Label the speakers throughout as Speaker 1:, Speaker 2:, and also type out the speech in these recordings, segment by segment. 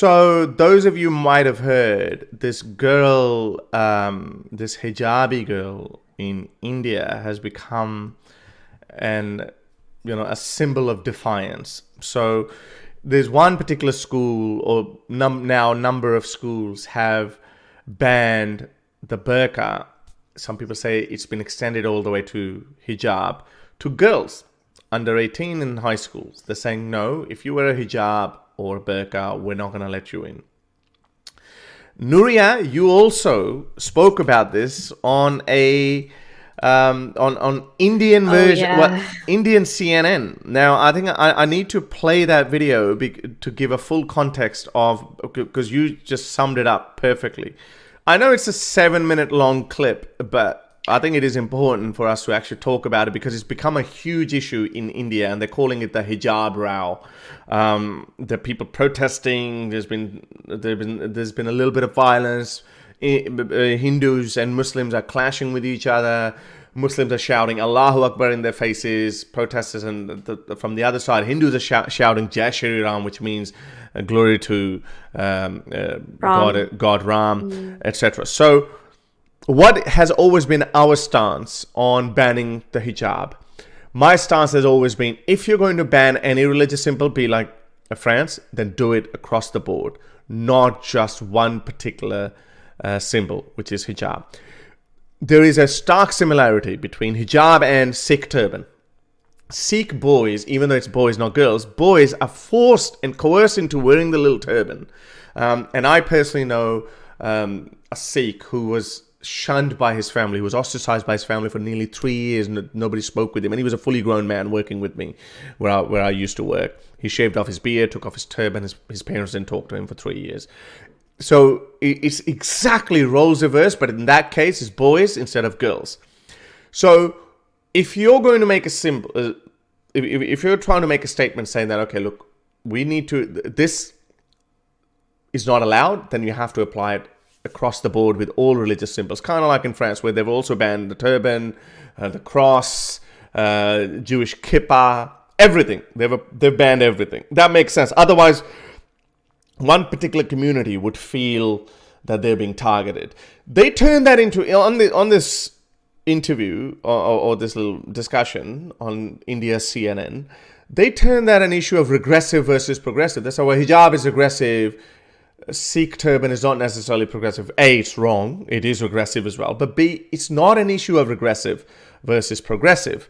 Speaker 1: So those of you might have heard this girl, this hijabi girl in India has become a symbol of defiance. So there's one particular school, or now number of schools have banned the burqa. Some people say it's been extended all the way to hijab to girls under 18 in high schools. They're saying, no, if you wear a hijab or a burqa, we're not going to let you in. Nuria, you also spoke about this on a on Indian version, Indian CNN. Now, I think I need to play that video to give a full context of, because you just summed it up perfectly. I know it's a 7-minute long clip, but I think it is important for us to actually talk about it because it's become a huge issue in India, and they're calling it the hijab row. The people protesting. There's been a little bit of violence. Hindus and Muslims are clashing with each other. Muslims are shouting Allahu Akbar in their faces. Protesters from the other side, Hindus are shouting Jai Shri Ram, which means glory to God Ram, etc. So what has always been our stance on banning the hijab? My stance has always been, if you're going to ban any religious symbol, be like France, then do it across the board, not just one particular symbol, which is hijab. There is a stark similarity between hijab and Sikh turban. Sikh boys, even though it's boys, not girls, boys are forced and coerced into wearing the little turban. And I personally know a Sikh who was shunned by his family, who was ostracized by his family for nearly 3 years. Nobody spoke with him, and he was a fully grown man working with me where I used to work. He shaved off his beard, took off his turban. His parents didn't talk to him for 3 years. So it's exactly roles reversed, but in that case, it's boys instead of girls. So if you're going to make a symbol, if you're trying to make a statement saying that, okay, look, this is not allowed, then you have to apply it across the board with all religious symbols. Kind of like in France, where they've also banned the turban, the cross, Jewish kippah, everything. They've banned everything. That makes sense. Otherwise, one particular community would feel that they're being targeted. They turn that into, on this interview or this little discussion on India's CNN, they turn that an issue of regressive versus progressive. That's how hijab is regressive. Sikh turban is not necessarily progressive. A, it's wrong. It is regressive as well. But B, it's not an issue of regressive versus progressive,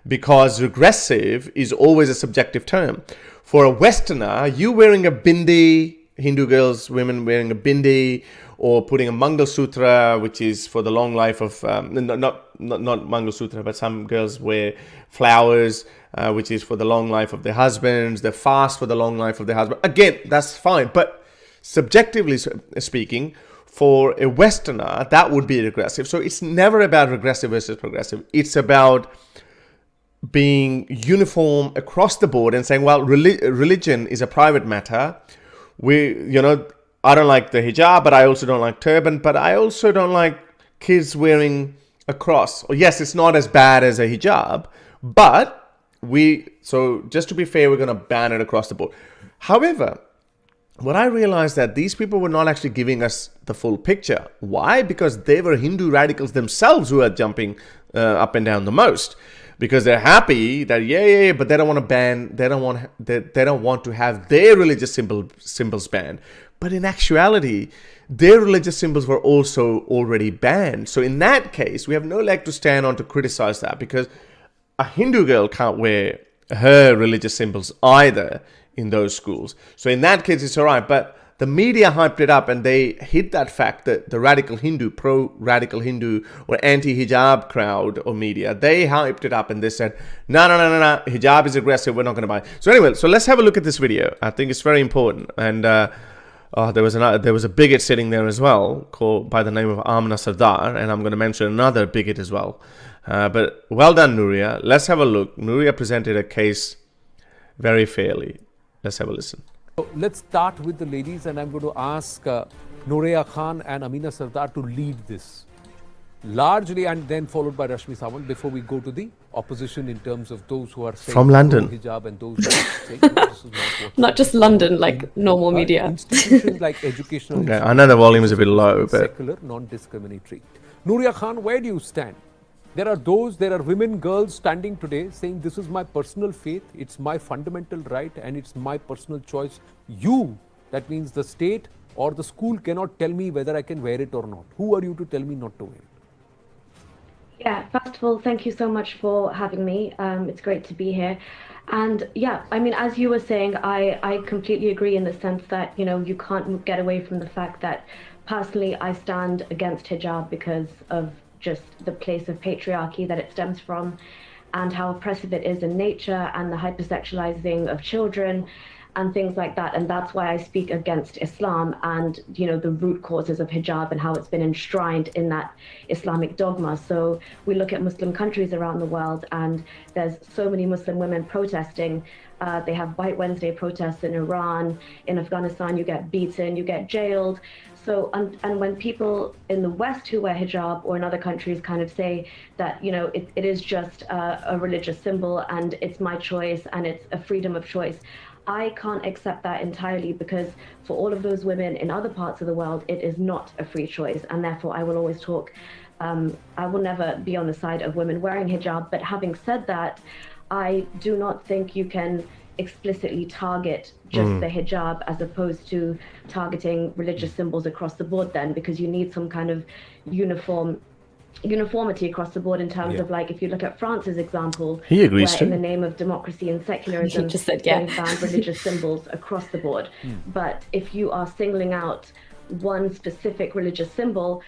Speaker 1: because regressive is always a subjective term. For a Westerner, you wearing a bindi, Hindu girls, women wearing a bindi, or putting a Mangal Sutra, which is for the long life of, not Mangal Sutra, but some girls wear flowers, which is for the long life of their husbands. They fast for the long life of their husband. Again, that's fine. But subjectively speaking, for a Westerner, that would be regressive. So it's never about regressive versus progressive. It's about being uniform across the board and saying, well, religion is a private matter. I don't like the hijab, but I also don't like turban, but I also don't like kids wearing a cross. Or yes, it's not as bad as a hijab, but so just to be fair, we're going to ban it across the board. However, what I realized that these people were not actually giving us the full picture. Why? Because they were Hindu radicals themselves who are jumping up and down the most. Because they're happy that but they don't want to ban. They don't want to have their religious symbols banned. But in actuality, their religious symbols were also already banned. So in that case, we have no leg to stand on to criticize that, because a Hindu girl can't wear her religious symbols either in those schools. So in that case, it's all right. But the media hyped it up, and they hid that fact that the radical Hindu, pro-radical Hindu or anti-hijab crowd or media, they hyped it up and they said, no, hijab is aggressive, we're not going to buy it. So anyway, so let's have a look at this video. I think it's very important. And there was a bigot sitting there as well, called by the name of Amna Sardar, and I'm going to mention another bigot as well. But well done, Nuria. Let's have a look. Nuria presented a case very fairly. Let's have a listen.
Speaker 2: So let's start with the ladies, and I'm going to ask Nuria Khan and Amina Sardar to lead this. largely, and then followed by Rashmi Sawant, before we go to the opposition in terms of those who are saying
Speaker 1: From London.
Speaker 2: hijab and those who are saying no, this is not what
Speaker 3: Not just London, like normal media.
Speaker 2: institutions like educational
Speaker 1: Okay, I know the volume is a bit low, but
Speaker 2: secular, non-discriminatory. Nuria Khan, where do you stand? There are women, girls standing today saying this is my personal faith, it's my fundamental right, and it's my personal choice. That means the state or the school cannot tell me whether I can wear it or not. Who are you to tell me not to wear it?
Speaker 4: Yeah, first of all, thank you so much for having me. It's great to be here. And yeah, I mean, as you were saying, I completely agree in the sense that, you can't get away from the fact that personally I stand against hijab because of just the place of patriarchy that it stems from and how oppressive it is in nature and the hypersexualizing of children and things like that. And that's why I speak against Islam and, the root causes of hijab and how it's been enshrined in that Islamic dogma. So we look at Muslim countries around the world and there's so many Muslim women protesting. They have White Wednesday protests in Iran, in Afghanistan, you get beaten, you get jailed. So, and when people in the West who wear hijab or in other countries kind of say that, it is just a religious symbol and it's my choice and it's a freedom of choice, I can't accept that entirely because for all of those women in other parts of the world, it is not a free choice. And therefore, I will always talk, I will never be on the side of women wearing hijab. But having said that, I do not think you can explicitly target just the hijab as opposed to targeting religious symbols across the board then, because you need some kind of uniformity across the board in terms of, like, if you look at France's example,
Speaker 1: he agrees
Speaker 4: where in the name of democracy and secularism,
Speaker 3: just said,
Speaker 4: they banned religious symbols across the board. But if you are singling out one specific religious symbol,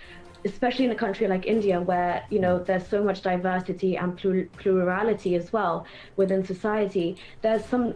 Speaker 4: especially in a country like India, where there's so much diversity and plurality as well within society, there's some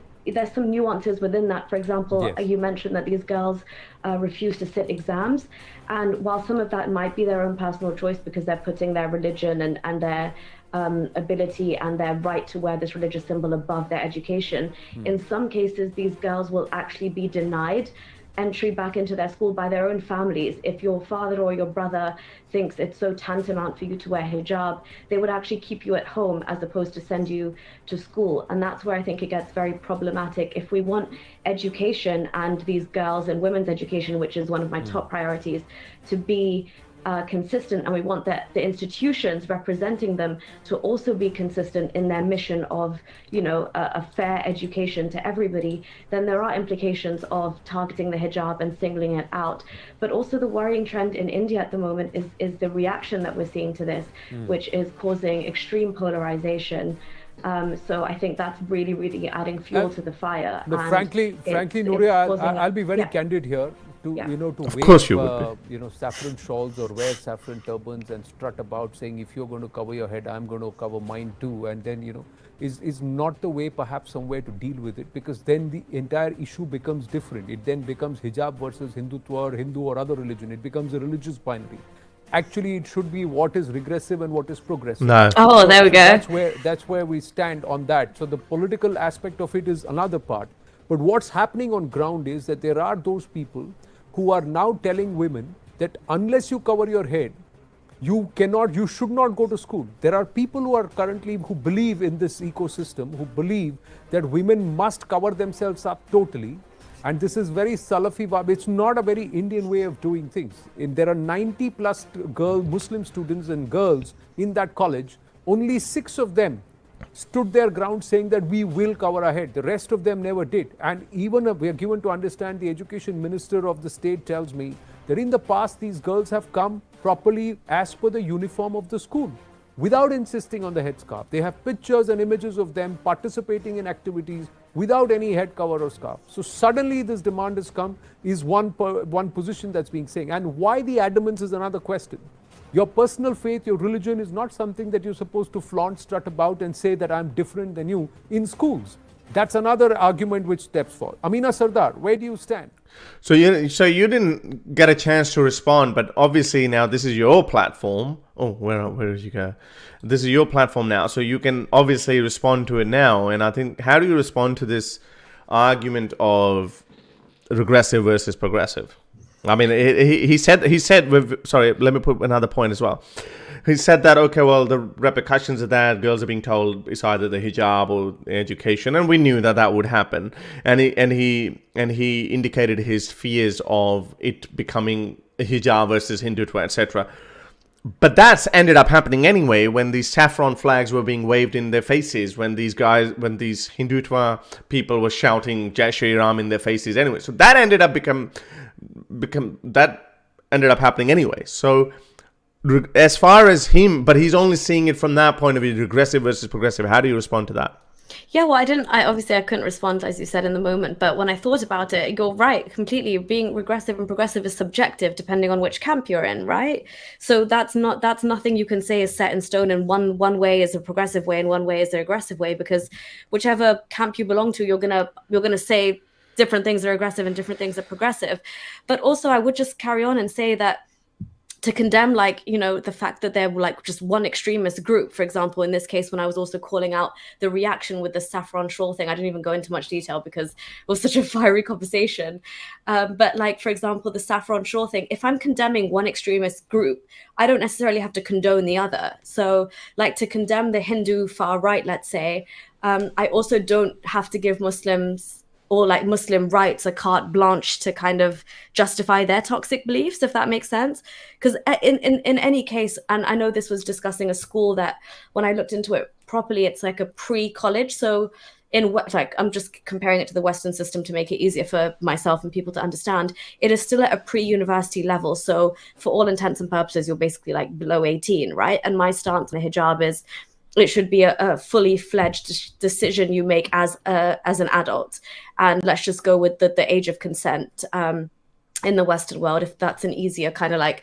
Speaker 4: nuances within that. For example, you mentioned that these girls refuse to sit exams, and while some of that might be their own personal choice because they're putting their religion and their ability and their right to wear this religious symbol above their education, in some cases these girls will actually be denied entry back into their school by their own families. If your father or your brother thinks it's so tantamount for you to wear hijab, they would actually keep you at home as opposed to send you to school. And that's where I think it gets very problematic. If we want education and these girls and women's education, which is one of my top priorities, to be consistent, and we want the institutions representing them to also be consistent in their mission of, a fair education to everybody, then there are implications of targeting the hijab and singling it out. But also the worrying trend in India at the moment is the reaction that we're seeing to this, which is causing extreme polarization. So I think that's really, really adding fuel to the fire.
Speaker 2: No, frankly, Nuria, I'll be very candid here. To wave, saffron shawls or wear saffron turbans and strut about saying, if you're going to cover your head, I'm going to cover mine too. And then, is not the way perhaps somewhere to deal with it, because then the entire issue becomes different. It then becomes hijab versus Hindutva or Hindu or other religion. It becomes a religious binary. Actually, it should be what is regressive and what is progressive.
Speaker 1: No.
Speaker 3: Oh, there we go.
Speaker 2: That's where we stand on that. So the political aspect of it is another part. But what's happening on ground is that there are those people who are now telling women that unless you cover your head, you should not go to school. There are people who believe in this ecosystem, who believe that women must cover themselves up totally. And this is very Salafi vibe. It's not a very Indian way of doing things. There are 90 plus Muslim students and girls in that college. Only 6 of them stood their ground saying that we will cover our head. The rest of them never did. And even we are given to understand, the education minister of the state tells me that in the past these girls have come properly as per the uniform of the school without insisting on the headscarf. They have pictures and images of them participating in activities without any head cover or scarf. So suddenly this demand has come, is one position that's being saying. And why the adamance is another question. Your personal faith, your religion is not something that you're supposed to flaunt, strut about and say that I'm different than you in schools. That's another argument which steps forward. Amina Sardar, where do you stand?
Speaker 1: So you didn't get a chance to respond, but obviously now this is your platform. Oh, where did you go? This is your platform now, so you can obviously respond to it now. And I think, how do you respond to this argument of regressive versus progressive? I mean, he said, sorry, let me put another point as well. He said that, okay, well, the repercussions of that, girls are being told it's either the hijab or education, and we knew that would happen. And he indicated his fears of it becoming hijab versus Hindutva, etc. But that's ended up happening anyway when these saffron flags were being waved in their faces, when these Hindutva people were shouting Jai Shri Ram in their faces anyway. So that ended up happening anyway. So as far as him, but he's only seeing it from that point of view, regressive versus progressive. How do you respond to that?
Speaker 3: Yeah, well, I couldn't respond, as you said, in the moment. But when I thought about it, you're right, completely. Being regressive and progressive is subjective depending on which camp you're in, right? So that's nothing you can say is set in stone, and one way is a progressive way and one way is a regressive way, because whichever camp you belong to, you're gonna say different things are aggressive and different things are progressive. But also, I would just carry on and say that to condemn, like, the fact that there were like just one extremist group, for example, in this case, when I was also calling out the reaction with the saffron shawl thing, I didn't even go into much detail because it was such a fiery conversation. But like, for example, the saffron shawl thing, if I'm condemning one extremist group, I don't necessarily have to condone the other. So like, to condemn the Hindu far right, let's say, I also don't have to give Muslims or like Muslim rights a carte blanche to kind of justify their toxic beliefs, if that makes sense. Because in any case, and I know this was discussing a school that when I looked into it properly, it's like a pre-college. So I'm just comparing it to the Western system to make it easier for myself and people to understand. It is still at a pre-university level. So for all intents and purposes, you're basically like below 18, right? And my stance on hijab is it should be a fully fledged decision you make as an adult. And let's just go with the age of consent in the Western world, if that's an easier kind of like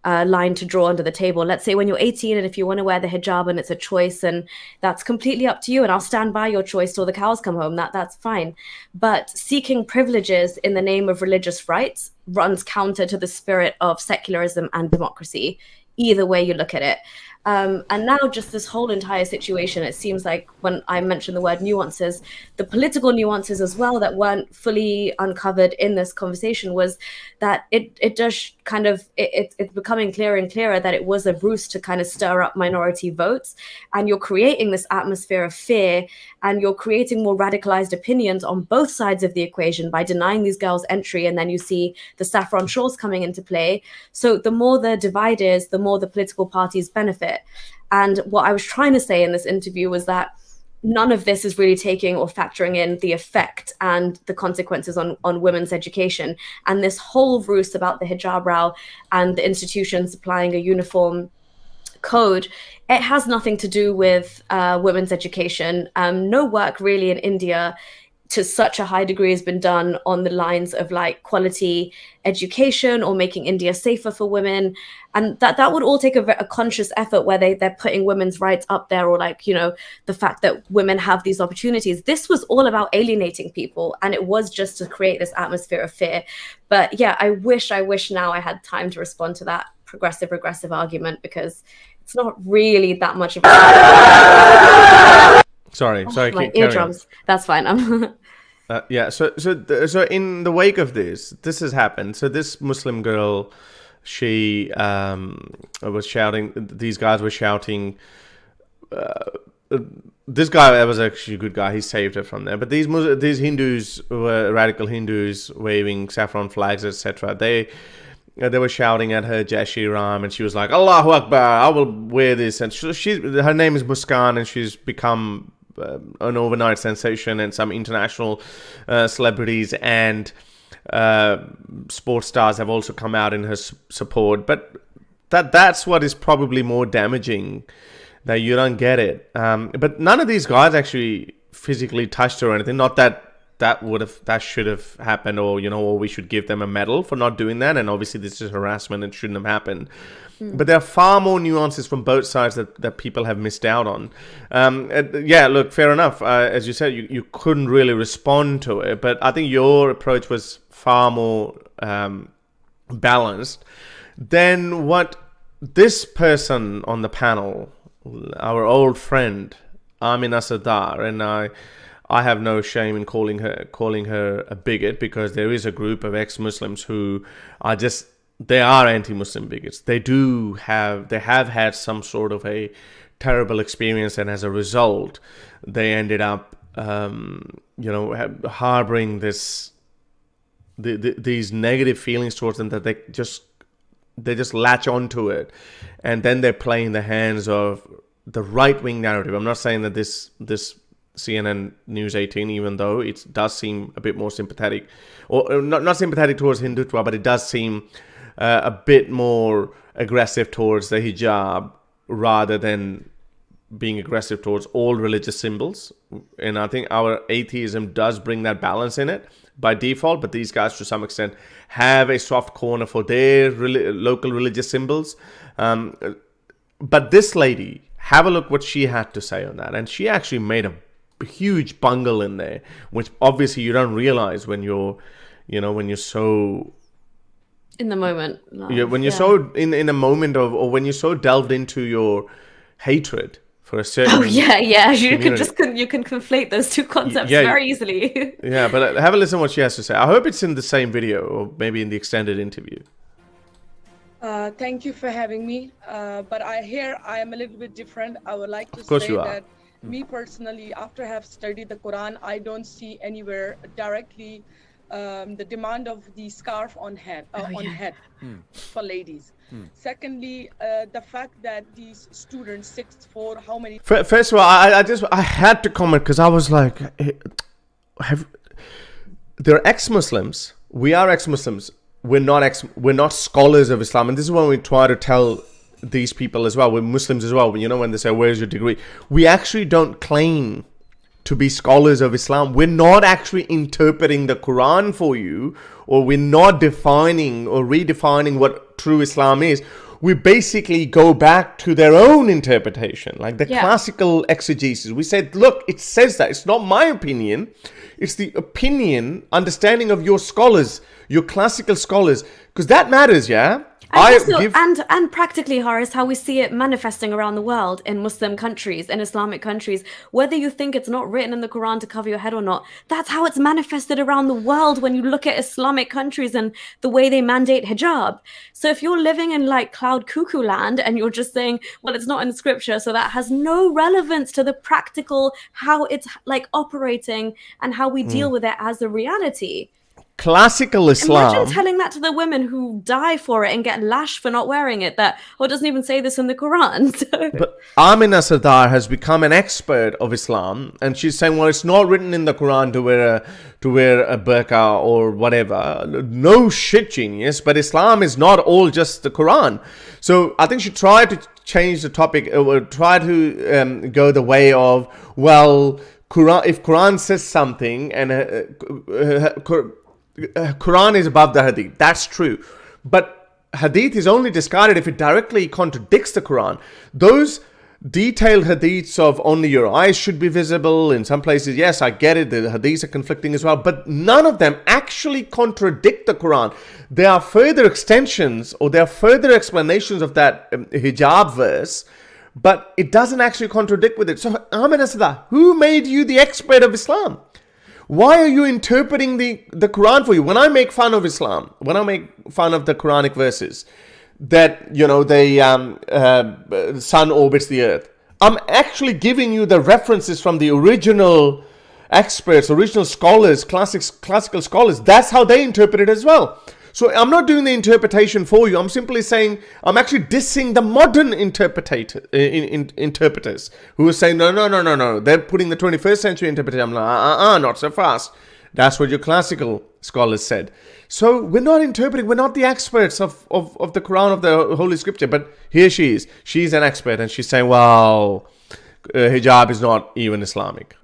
Speaker 3: line to draw under the table. Let's say when you're 18 and if you want to wear the hijab and it's a choice, and that's completely up to you, and I'll stand by your choice till the cows come home, that's fine. But seeking privileges in the name of religious rights runs counter to the spirit of secularism and democracy, either way you look at it. And now just this whole entire situation, it seems like when I mentioned the word nuances, the political nuances as well that weren't fully uncovered in this conversation was that it does kind of, it's becoming clearer and clearer that it was a ruse to kind of stir up minority votes. And you're creating this atmosphere of fear, and you're creating more radicalized opinions on both sides of the equation by denying these girls entry. And then you see the saffron shawls coming into play. So the more the divide is, the more the political parties benefit. And what I was trying to say in this interview was that none of this is really taking or factoring in the effect and the consequences on women's education. And this whole ruse about the hijab row and the institution supplying a uniform code, it has nothing to do with women's education. No work really in India to such a high degree has been done on the lines of like quality education or making India safer for women. And that would all take a conscious effort where they're putting women's rights up there, or like, the fact that women have these opportunities. This was all about alienating people, and it was just to create this atmosphere of fear. But yeah, I wish now I had time to respond to that progressive argument, because it's not really that much of a... Sorry,
Speaker 1: my
Speaker 3: eardrums. That's fine.
Speaker 1: Yeah. So in the wake of this has happened. So this Muslim girl, she was shouting. These guys were shouting. This guy was actually a good guy. He saved her from there. But these Hindus were radical Hindus waving saffron flags, etc. They were shouting at her Jai Shri Ram, and she was like, Allahu Akbar, I will wear this. And her name is Muskan, and she's become an overnight sensation, and some international celebrities and sports stars have also come out in her support. But that's what is probably more damaging, that you don't get it. But none of these guys actually physically touched her or anything. Not that should have happened, or or we should give them a medal for not doing that. And obviously this is harassment and shouldn't have happened. But there are far more nuances from both sides that people have missed out on. Yeah, look, fair enough. As you said, you couldn't really respond to it, but I think your approach was far more balanced than what this person on the panel, our old friend Amina Sadar, and I have no shame in calling her a bigot, because there is a group of ex-Muslims who are just, they are anti-Muslim bigots. They have had some sort of a terrible experience, and as a result, they ended up, harboring these negative feelings towards them, that they just latch onto it, and then they're playing the hands of the right-wing narrative. I'm not saying that this CNN News 18, even though it does seem a bit more sympathetic, or not sympathetic towards Hindutva, but it does seem a bit more aggressive towards the hijab rather than being aggressive towards all religious symbols. And I think our atheism does bring that balance in it by default, but these guys to some extent have a soft corner for their local religious symbols. But this lady, have a look what she had to say on that, and she actually made a huge bungle in there, which obviously you don't realize when you're so
Speaker 3: in the moment.
Speaker 1: When you're so in a moment of, or when you're so delved into your hatred for a certain
Speaker 3: you can conflate those two concepts very easily.
Speaker 1: Yeah, but have a listen what she has to say. I hope it's in the same video, or maybe in the extended interview.
Speaker 5: Thank you for having me. But I am a little bit different. I would like to say that me personally, after I have studied the Quran, I don't see anywhere directly the demand of the scarf on head for ladies. Secondly, the fact that these students 6'4", how many?
Speaker 1: First of all, I had to comment, because I was like, they're ex-Muslims. We are ex-Muslims. We're not scholars of Islam, and this is when we try to tell these people as well, we're Muslims as well, when they say, where's your degree? We actually don't claim to be scholars of Islam. We're not actually interpreting the Quran for you, or we're not defining or redefining what true Islam is. We basically go back to their own interpretation, like the classical exegesis. We said, look, it says that. It's not my opinion. It's the understanding of your scholars, your classical scholars, because that matters, yeah?
Speaker 3: And practically, Haris, how we see it manifesting around the world in Muslim countries, in Islamic countries, whether you think it's not written in the Quran to cover your head or not, that's how it's manifested around the world when you look at Islamic countries and the way they mandate hijab. So if you're living in like cloud cuckoo land and you're just saying, well, it's not in scripture, so that has no relevance to the practical, how it's like operating and how we deal with it as a reality.
Speaker 1: Classical Islam.
Speaker 3: Imagine telling that to the women who die for it and get lashed for not wearing it, that, it doesn't even say this in the Quran. So.
Speaker 1: But Amina Sardar has become an expert of Islam, and she's saying, well, it's not written in the Quran to wear a burqa or whatever. No shit, genius, but Islam is not all just the Quran. So I think she tried to change the topic, or try to go the way of, well, if Quran says something and Quran is above the Hadith. That's true. But Hadith is only discarded if it directly contradicts the Quran. Those detailed Hadiths of only your eyes should be visible, in some places, yes, I get it, the Hadiths are conflicting as well, but none of them actually contradict the Quran. There are further extensions, or there are further explanations of that hijab verse, but it doesn't actually contradict with it. So, Ahmed Asada, who made you the expert of Islam? Why are you interpreting the Quran for you? When I make fun of Islam, when I make fun of the Quranic verses, that, the sun orbits the earth, I'm actually giving you the references from the original experts, original scholars, classical scholars. That's how they interpret it as well. So I'm not doing the interpretation for you. I'm simply saying, I'm actually dissing the modern interpreters who are saying, no. They're putting the 21st century interpretation. I'm like, not so fast. That's what your classical scholars said. So we're not interpreting. We're not the experts of the Quran, of the Holy Scripture. But here she is. She's an expert, and she's saying, well, hijab is not even Islamic.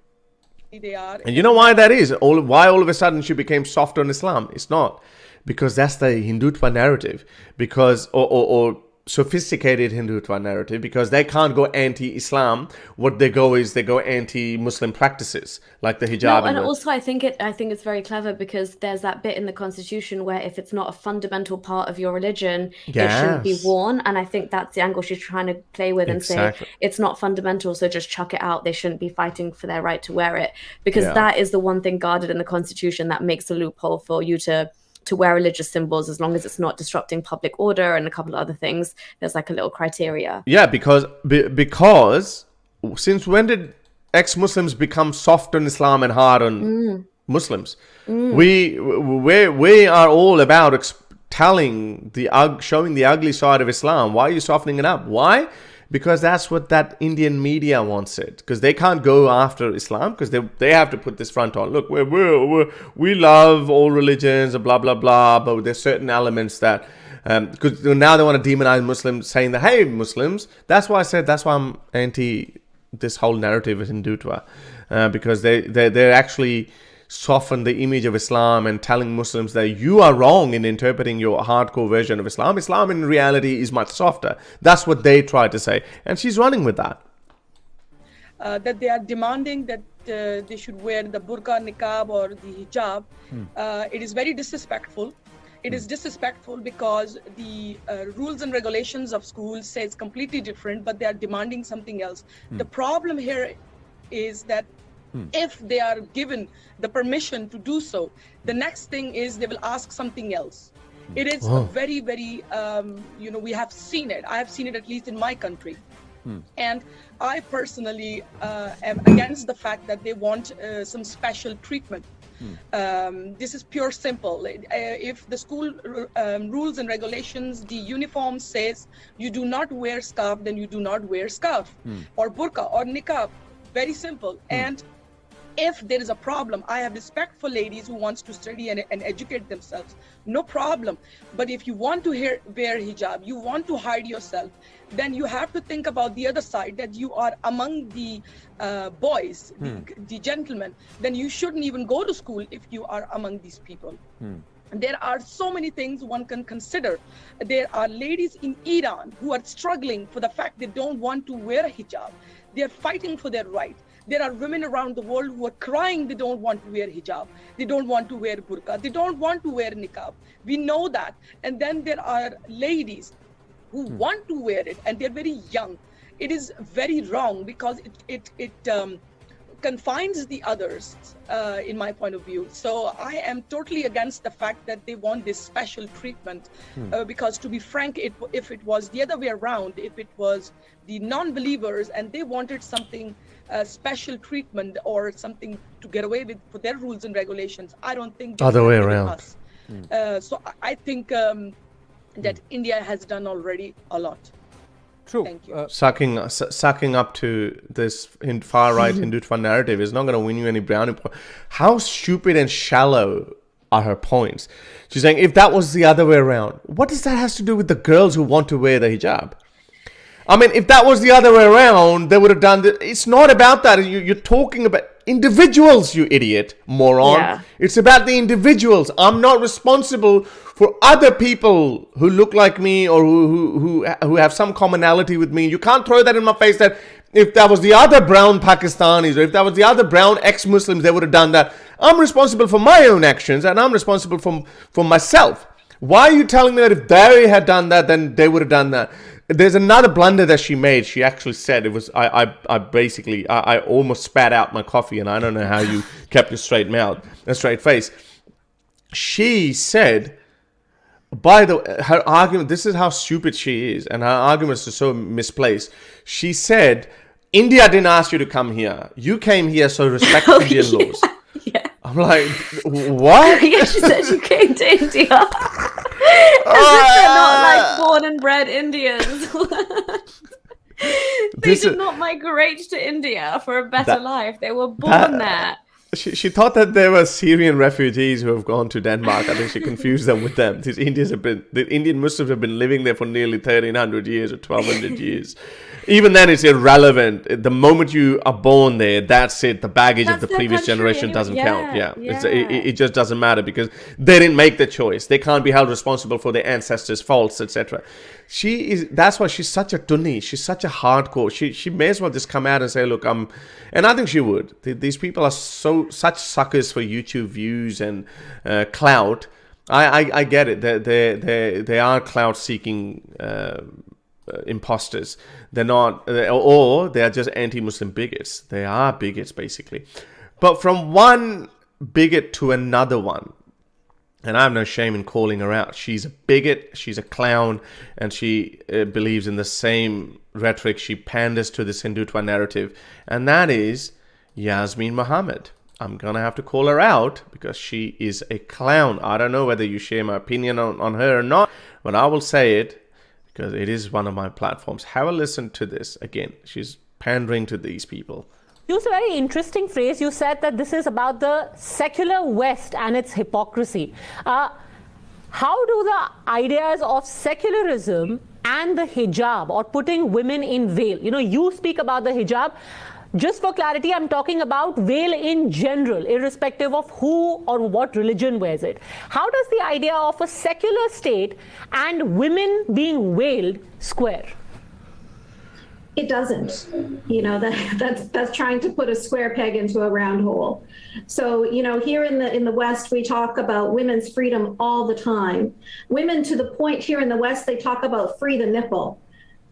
Speaker 5: They are.
Speaker 1: And you know why that is? Why all of a sudden she became soft on Islam? It's not. Because that's the Hindutva narrative. Because, or sophisticated Hindutva narrative, because they can't go anti-Islam. What they go anti-Muslim practices, like the hijab.
Speaker 3: No, and also I think it's very clever, because there's that bit in the constitution where if it's not a fundamental part of your religion, it shouldn't be worn. And I think that's the angle she's trying to play with, and say it's not fundamental, so just chuck it out. They shouldn't be fighting for their right to wear it, because that is the one thing guarded in the constitution that makes a loophole for you to wear religious symbols, as long as it's not disrupting public order and a couple of other things. There's like a little criteria.
Speaker 1: Yeah, because since when did ex-Muslims become soft on Islam and hard on Muslims? We are all about showing the ugly side of Islam. Why are you softening it up? Why? Because that's what that Indian media wants it. Because they can't go after Islam, because they have to put this front on. Look, we love all religions and blah, blah, blah. But there's certain elements that... Because now they want to demonize Muslims, saying that, hey, Muslims. That's why I'm anti this whole narrative of Hindutva. Because they're actually... soften the image of Islam and telling Muslims that you are wrong in interpreting your hardcore version of Islam. Islam in reality is much softer. That's what they try to say. And she's running with that.
Speaker 5: That they are demanding that they should wear the burqa, niqab or the hijab. It is very disrespectful. It is disrespectful because the rules and regulations of schools say it's completely different, but they are demanding something else. The problem here is that if they are given the permission to do so, the next thing is they will ask something else. It is very, very, we have seen it. I have seen it at least in my country. And I personally am against the fact that they want some special treatment. This is pure simple. If the school rules and regulations, the uniform says you do not wear scarf, then you do not wear scarf or burqa or niqab. Very simple. And if there is a problem, I have respect for ladies who wants to study and educate themselves. No problem. But if you want to wear hijab, you want to hide yourself, then you have to think about the other side, that you are among the boys, the gentlemen. Then you shouldn't even go to school if you are among these people. There are so many things one can consider. There are ladies in Iran who are struggling for the fact they don't want to wear a hijab. They are fighting for their right. There are women around the world who are crying they don't want to wear hijab. They don't want to wear burqa. They don't want to wear niqab. We know that. And then there are ladies who want to wear it, and they're very young. It is very wrong because it confines the others, in my point of view. So I am totally against the fact that they want this special treatment, because to be frank, if it was the other way around, if it was the non-believers and they wanted something special treatment or something to get away with for their rules and regulations, I don't think
Speaker 1: other way around.
Speaker 5: So I think that India has done already a lot.
Speaker 2: True.
Speaker 5: Thank you.
Speaker 1: Sucking up to this far-right Hindutva narrative is not going to win you any brownie points. How stupid and shallow are her points? She's saying, if that was the other way around, what does that have to do with the girls who want to wear the hijab? I mean, if that was the other way around, they would have done that. It's not about that. You're talking about individuals, you idiot, moron. Yeah. It's about the individuals. I'm not responsible for other people who look like me or who have some commonality with me. You can't throw that in my face that if that was the other brown Pakistanis or if that was the other brown ex-Muslims, they would have done that. I'm responsible for my own actions and I'm responsible for myself. Why are you telling me that if they had done that, then they would have done that? There's another blunder that she made. She actually said it was, I almost spat out my coffee, and I don't know how you kept a straight face. She said, her argument, this is how stupid she is, and her arguments are so misplaced. She said, India didn't ask you to come here. You came here, so respect Indian laws. Yeah. I'm like, what?
Speaker 3: Yeah, she said she came to India. As if they're not like born and bred Indians. They did not migrate to India for a better life. They were born there.
Speaker 1: She thought that there were Syrian refugees who have gone to Denmark. I think she confused them with them. The Indian Muslims have been living there for nearly 1,300 years or 1,200 years. Even then, it's irrelevant. The moment you are born there, that's it. The baggage of the previous generation doesn't count. Yeah. It just doesn't matter because they didn't make the choice. They can't be held responsible for their ancestors' faults, etc. That's why she's such a tunni. She's such a hardcore. She may as well just come out and say, look, and I think she would. These people are such suckers for YouTube views and clout. I get it. They are clout-seeking imposters. They're not, or they are just anti-Muslim bigots. They are bigots, basically. But from one bigot to another one, and I have no shame in calling her out. She's a bigot, she's a clown, and she believes in the same rhetoric. She panders to this Hindutva narrative, and that is Yasmin Mohammed. I'm going to have to call her out because she is a clown. I don't know whether you share my opinion on her or not, but I will say it because it is one of my platforms. Have a listen to this. Again, she's pandering to these people.
Speaker 6: You used a very interesting phrase. You said that this is about the secular West and its hypocrisy. How do the ideas of secularism and the hijab, or putting women in veil, you speak about the hijab. Just for clarity, I'm talking about veil in general, irrespective of who or what religion wears it. How does the idea of a secular state and women being veiled square?
Speaker 7: It doesn't. That's trying to put a square peg into a round hole. So, here in the West, we talk about women's freedom all the time. Women, to the point here in the West, they talk about free the nipple.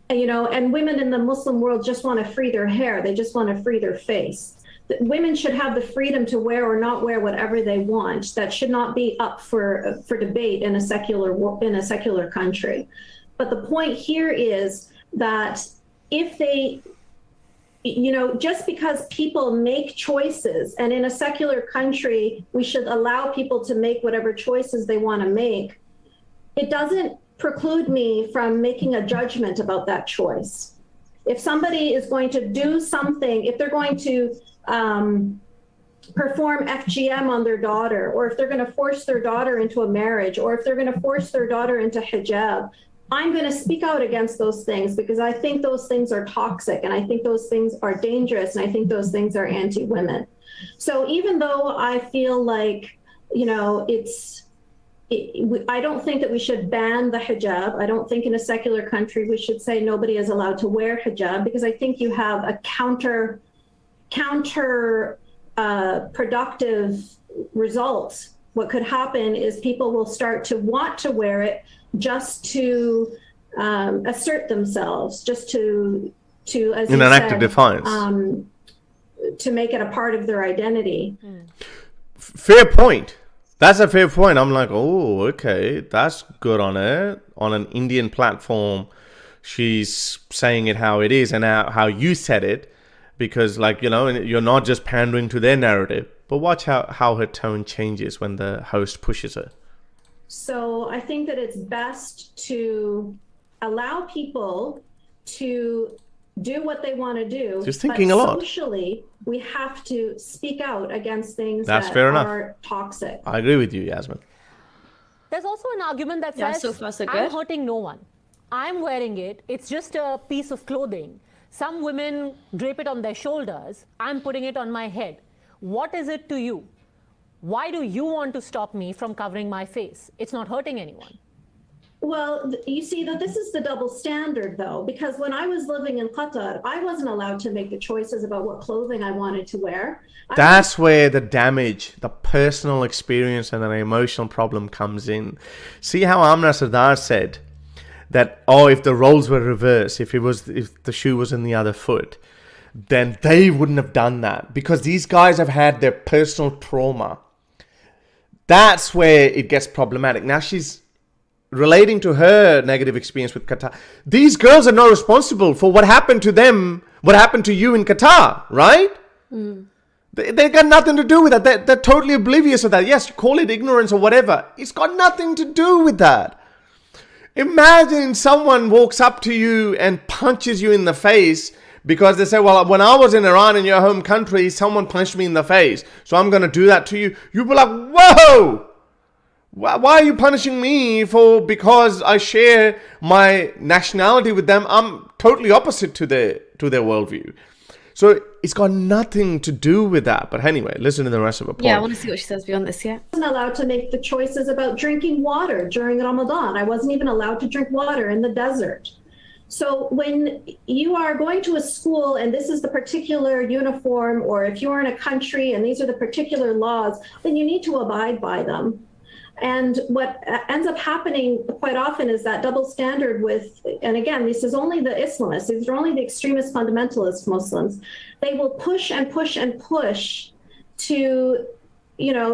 Speaker 7: And women in the Muslim world just want to free their hair. They just want to free their face. Women should have the freedom to wear or not wear whatever they want. That should not be up for debate in a secular country. But the point here is that if they, just because people make choices, and in a secular country, we should allow people to make whatever choices they want to make, it doesn't preclude me from making a judgment about that choice. If somebody is going to do something, if they're going to perform FGM on their daughter, or if they're going to force their daughter into a marriage, or if they're going to force their daughter into hijab, I'm going to speak out against those things because I think those things are toxic, and I think those things are dangerous, and I think those things are anti-women. So even though I feel like, I don't think that we should ban the hijab. I don't think in a secular country we should say nobody is allowed to wear hijab, because I think you have a counter productive result. What could happen is people will start to want to wear it just to assert themselves, just to as
Speaker 1: in an act of defiance,
Speaker 7: to make it a part of their identity.
Speaker 1: Fair point. That's a fair point. I'm like, oh, okay, that's good on her. On an Indian platform, she's saying it how it is and how you said it, because, you're not just pandering to their narrative. But watch how her tone changes when the host pushes her.
Speaker 7: So I think that it's best to allow people to do what they want to do.
Speaker 1: Just thinking a lot.
Speaker 7: Socially, we have to speak out against things
Speaker 1: that
Speaker 7: are toxic.
Speaker 1: I agree with you, Yasmin.
Speaker 6: There's also an argument that says,
Speaker 3: so far, so good.
Speaker 6: I'm hurting no one. I'm wearing it. It's just a piece of clothing. Some women drape it on their shoulders. I'm putting it on my head. What is it to you? Why do you want to stop me from covering my face? It's not hurting anyone.
Speaker 7: Well, you see that this is the double standard, though, because when I was living in Qatar, I wasn't allowed to make the choices about what clothing I wanted to wear.
Speaker 1: That's where the damage, the personal experience and an emotional problem comes in. See how Amna Sardar said that, if the roles were reversed, if the shoe was in the other foot, then they wouldn't have done that, because these guys have had their personal trauma. That's where it gets problematic. Now she's relating to her negative experience with Qatar. These girls are not responsible for what happened to them, what happened to you in Qatar, right? They got nothing to do with that. They're totally oblivious of that. Yes, call it ignorance or whatever. It's got nothing to do with that. Imagine someone walks up to you and punches you in the face Because they say, well, when I was in Iran, in your home country, someone punched me in the face, so I'm going to do that to you. You'd be like, whoa! Why are you punishing me because I share my nationality with them? I'm totally opposite to their worldview. So it's got nothing to do with that. But anyway, listen to the rest of the point.
Speaker 3: Yeah, I want to see what she says beyond this, yeah.
Speaker 7: I wasn't allowed to make the choices about drinking water during Ramadan. I wasn't even allowed to drink water in the desert. So when you are going to a school and this is the particular uniform, or if you're in a country and these are the particular laws, then you need to abide by them. And what ends up happening quite often is that double standard with, and again, this is only the Islamists, these are only the extremist fundamentalist Muslims. They will push and push and push to,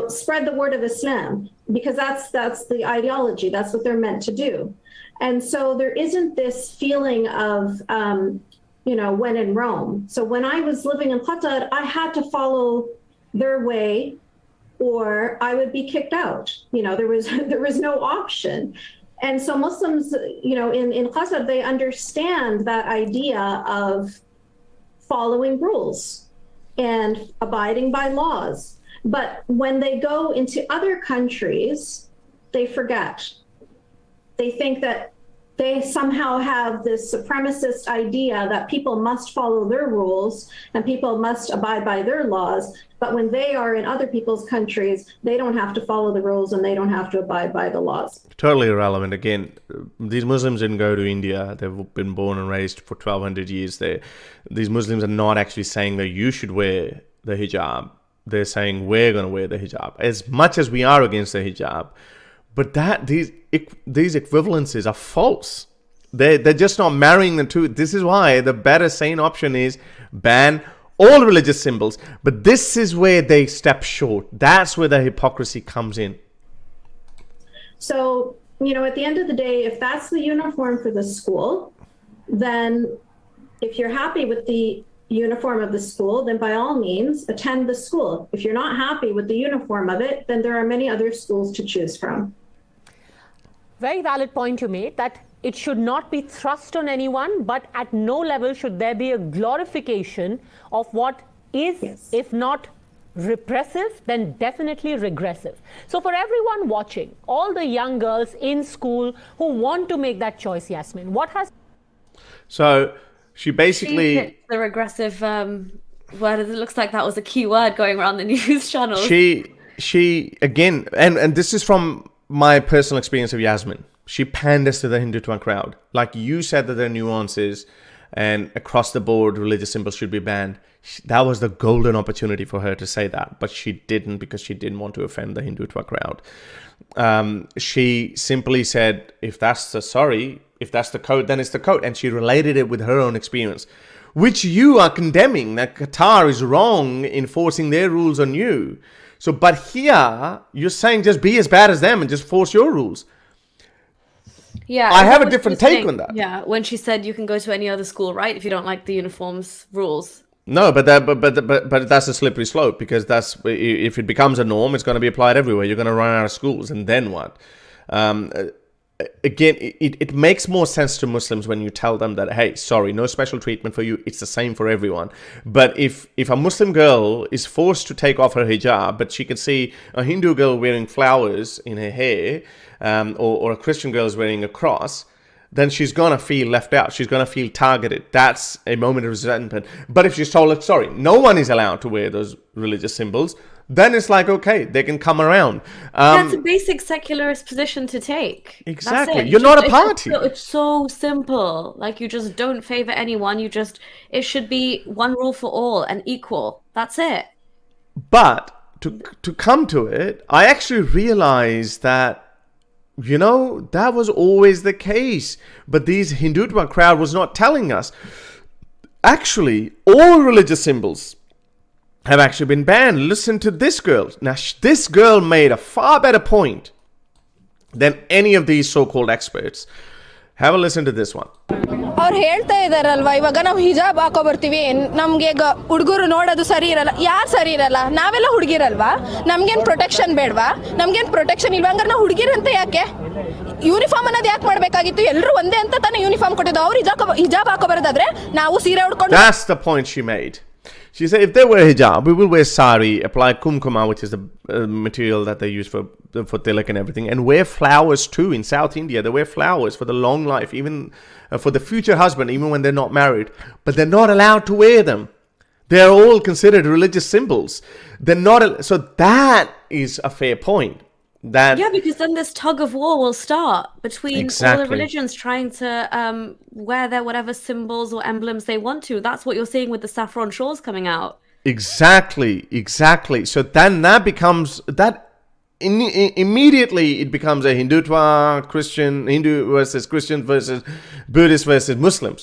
Speaker 7: spread the word of Islam, because that's the ideology, that's what they're meant to do. And so there isn't this feeling of, when in Rome. So when I was living in Qatar, I had to follow their way, or I would be kicked out. There was no option. And so Muslims, in Qatar, they understand that idea of following rules and abiding by laws. But when they go into other countries, they forget. They think that they somehow have this supremacist idea that people must follow their rules and people must abide by their laws. But when they are in other people's countries, they don't have to follow the rules and they don't have to abide by the laws.
Speaker 1: Totally irrelevant. Again, these Muslims didn't go to India. They've been born and raised for 1,200 years there. These Muslims are not actually saying that you should wear the hijab. They're saying we're going to wear the hijab. As much as we are against the hijab, but these equivalences are false. They're just not marrying the two. This is why the better sane option is ban all religious symbols. But this is where they step short. That's where the hypocrisy comes in.
Speaker 7: So, at the end of the day, if that's the uniform for the school, then if you're happy with the uniform of the school, then by all means attend the school. If you're not happy with the uniform of it, then there are many other schools to choose from.
Speaker 6: Very valid point you made, that it should not be thrust on anyone, but at no level should there be a glorification of what is, yes, if not repressive, then definitely regressive. So for everyone watching, all the young girls in school who want to make that choice, Yasmin, what has...
Speaker 1: So she basically...
Speaker 3: the regressive word, it looks like that was a key word going around the news channels.
Speaker 1: She again, and this is from my personal experience of Yasmin. She panders to the Hindutva crowd. Like you said that there are nuances and across the board religious symbols should be banned. That was the golden opportunity for her to say that, but she didn't, because she didn't want to offend the Hindutva crowd. She simply said, if that's the code, then it's the code. And she related it with her own experience, which you are condemning, that Qatar is wrong in forcing their rules on you. So, but here, you're saying just be as bad as them and just force your rules.
Speaker 3: Yeah,
Speaker 1: I have a different take on that.
Speaker 3: Yeah, when she said you can go to any other school, right, if you don't like the uniform's rules.
Speaker 1: No, but that's a slippery slope, because that's, if it becomes a norm, it's going to be applied everywhere. You're going to run out of schools, and then what? Again, it makes more sense to Muslims when you tell them that, hey, sorry, no special treatment for you. It's the same for everyone. But if a Muslim girl is forced to take off her hijab, but she can see a Hindu girl wearing flowers in her hair, or a Christian girl is wearing a cross, then she's going to feel left out. She's going to feel targeted. That's a moment of resentment. But if she's told, sorry, no one is allowed to wear those religious symbols, then it's like, okay, they can come around.
Speaker 3: That's a basic secularist position to take.
Speaker 1: Exactly. You're not a party.
Speaker 3: It's so simple. Like, you just don't favor anyone. It should be one rule for all and equal. That's it.
Speaker 1: But to come to it, I actually realized that, that was always the case. But these Hindutva crowd was not telling us. Actually, all religious symbols have actually been banned. Listen to this girl. Now, this girl made a far better point than any of these so-called experts. Have a listen to this one.
Speaker 8: ಅವ್ರು ಹೇಳ್ತಾ ಇದಾರಲ್ವಾ, ಇವಾಗ ನಾವು ಹಿಜಾಬ್ ಹಾಕೋ ಬರ್ತೀವಿ, ನಮ್ಗೆ ಹುಡುಗರು ನೋಡೋದು ಸರಿ ಇರಲ್ಲ. ಯಾರು ಸರಿ ಇರಲ್ಲ? ನಾವೆಲ್ಲ ಹುಡುಗಿರಲ್ವಾ? ನಮ್ಗೇನು ಪ್ರೊಟೆಕ್ಷನ್ ಬೇಡವಾ? ನಮ್ಗೇನು ಪ್ರೊಟೆಕ್ಷನ್ ಇಲ್ವಾ? ಹಂಗಾರೆ ನಾವು ಹುಡುಗಿರಂತ ಯಾಕೆ? ಯೂನಿಫಾರ್ಮ್ ಅನ್ನೋದು ಯಾಕೆ ಮಾಡಬೇಕಾಗಿತ್ತು? ಎಲ್ಲರೂ ಒಂದೇ ಅಂತ ತಾನೇ ಯೂನಿಫಾರ್ಮ್ ಕೊಟ್ಟಿದ್ದು. ಅವ್ರು ಹಿಜಾಬ್ ಹಾಕೋ ಬರೋದಾದ್ರೆ ನಾವು ಸೀರೆ ಉಡ್ಕೊಂಡು.
Speaker 1: That's the point she made. She said, if they wear hijab, we will wear sari, apply kumkuma, which is the material that they use for tilak and everything, and wear flowers too. In South India, they wear flowers for the long life, even for the future husband, even when they're not married. But they're not allowed to wear them. They are all considered religious symbols. They're not. So that is a fair point. That
Speaker 3: because then this tug of war will start between all the religions trying to wear their whatever symbols or emblems they want to. That's what you're seeing with the saffron shawls coming out.
Speaker 1: Exactly. So then that becomes immediately it becomes a Hindu versus Christian versus Buddhist versus Muslims.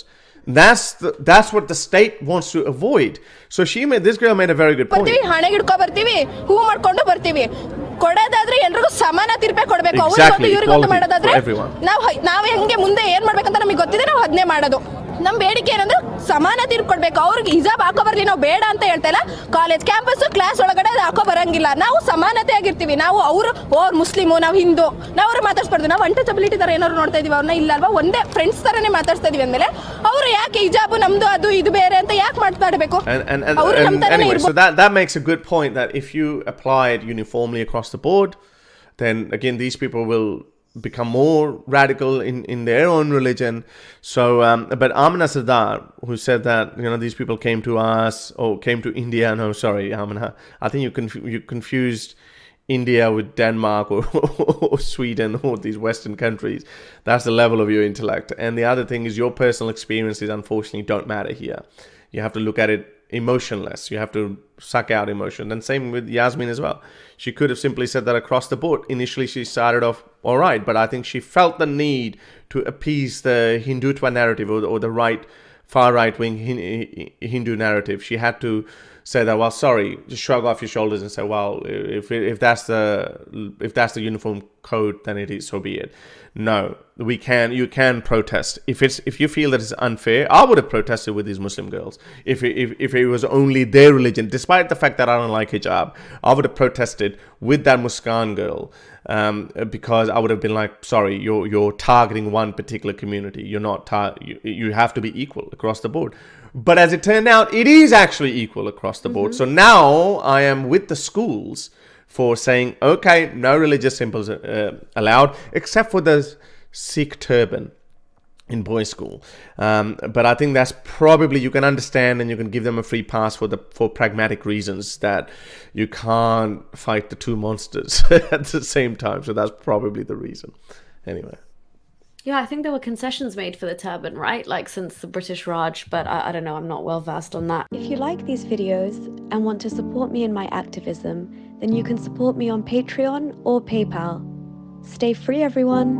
Speaker 1: That's what the state wants to avoid. So this girl made a very good point.
Speaker 8: ಹಣೆ ಹಿಡ್ಕೊ ಬರ್ತೀವಿ, ಹೂ ಮಾಡ್ಕೊಂಡು ಬರ್ತೀವಿ. ಕೊಡೋದಾದ್ರೆ ಎಲ್ರಿಗೂ ಸಮಾನ ತೀರ್ಪೆ ಕೊಡ್ಬೇಕು. ಅವ್ರಿಗೊಂದು ಇವ್ರಿಗೊಂದು ಮಾಡೋದಾದ್ರೆ ನಾವು ಹೆಂಗೆ ಮುಂದೆ ಏನ್ ಮಾಡ್ಬೇಕಂತ ನಮಗೆ ಗೊತ್ತಿದೆ, ನಾವು ಅದನ್ನೇ ಮಾಡೋದು. ನಮ್ ಬೇಡಿಕೆ ಏನಂದ್ರೆ ಸಮಾನ ತೀರ್ಪು ಕೊಡ್ಬೇಕು. ಅವ್ರಿಗೆ ಹಿಜಾಬ್ ಹಾಕೋ ಬರ್ಲಿ, ನಾವು ಬೇಡ ಅಂತ ಹೇಳ್ತಾ ಇಲ್ಲ. ಕಾಲೇಜ್ ಕ್ಯಾಂಪಸ್ ಕ್ಲಾಸ್ ಒಳಗಡೆ ಅದು ಹಾಕೋ ಬರಂಗಿಲ್ಲ. ನಾವು ಸಮಾನತೆ ಆಗಿರ್ತೀವಿ. ನಾವು ಅವ್ರು ಮುಸ್ಲಿಮು, ನಾವು ಹಿಂದೂ, ನಾವು ಅವ್ರು ಮಾತಾಡ್ಸ್ಬಾರ್ದು. ನಾವು ಅನ್ಟಚಬಿಲಿಟಿ ತರ ಏನಾದ್ರು ನೋಡ್ತಾ ಇದೀವಿ, ಅವ್ರನ್ನ ಇಲ್ಲ ಅಲ್ವಾ, ಒಂದೇ ಫ್ರೆಂಡ್ಸ್ ತರನೇ ಮಾತಾಡ್ತಾ ಇದೀವಿ ಅಂದ್ಮೇಲೆ ಅವ್ರು ಯಾಕೆ ಹಿಜಾಬ್ ನಮ್ದು ಅದು ಇದು ಬೇರೆ ಅಂತ ಯಾಕೆ ಮಾತಾಡಬೇಕು?
Speaker 1: Anyway, so that makes a good point, that if you apply it uniformly across the board, then again these people will become more radical in their own religion. So but Amina Sardar, who said that these people came to us or came to India, no sorry Amina, I think you confused India with Denmark or Sweden or these Western countries. That's the level of your intellect. And the other thing is, your personal experiences unfortunately don't matter here. You have to look at it emotionless. You have to suck out emotion. And same with Yasmin as well. She could have simply said that across the board. Initially she started off all right, but I think she felt the need to appease the Hindutva narrative or the far right-wing Hindu narrative. She had to say that, well, sorry, just shrug off your shoulders and say, well, if that's the uniform code, then it is, so be it. No, you can protest. If you feel that it's unfair, I would have protested with these Muslim girls. If it was only their religion, despite the fact that I don't like hijab, I would have protested with that Muskan girl, because I would have been like, sorry, you're targeting one particular community. You're not. You have to be equal across the board. But as it turned out, it is actually equal across the board. So now I am with the schools for saying, okay, no religious symbols allowed, except for the Sikh turban in boys' school. But I think that's probably, you can understand and you can give them a free pass for pragmatic reasons, that you can't fight the two monsters at the same time. So that's probably the reason. Anyway.
Speaker 3: Yeah, I think there were concessions made for the turban, right? Like since the British Raj, but I don't know, I'm not well versed on that. If you like these videos and want to support me in my activism, then you can support me on Patreon or PayPal. Stay free, everyone.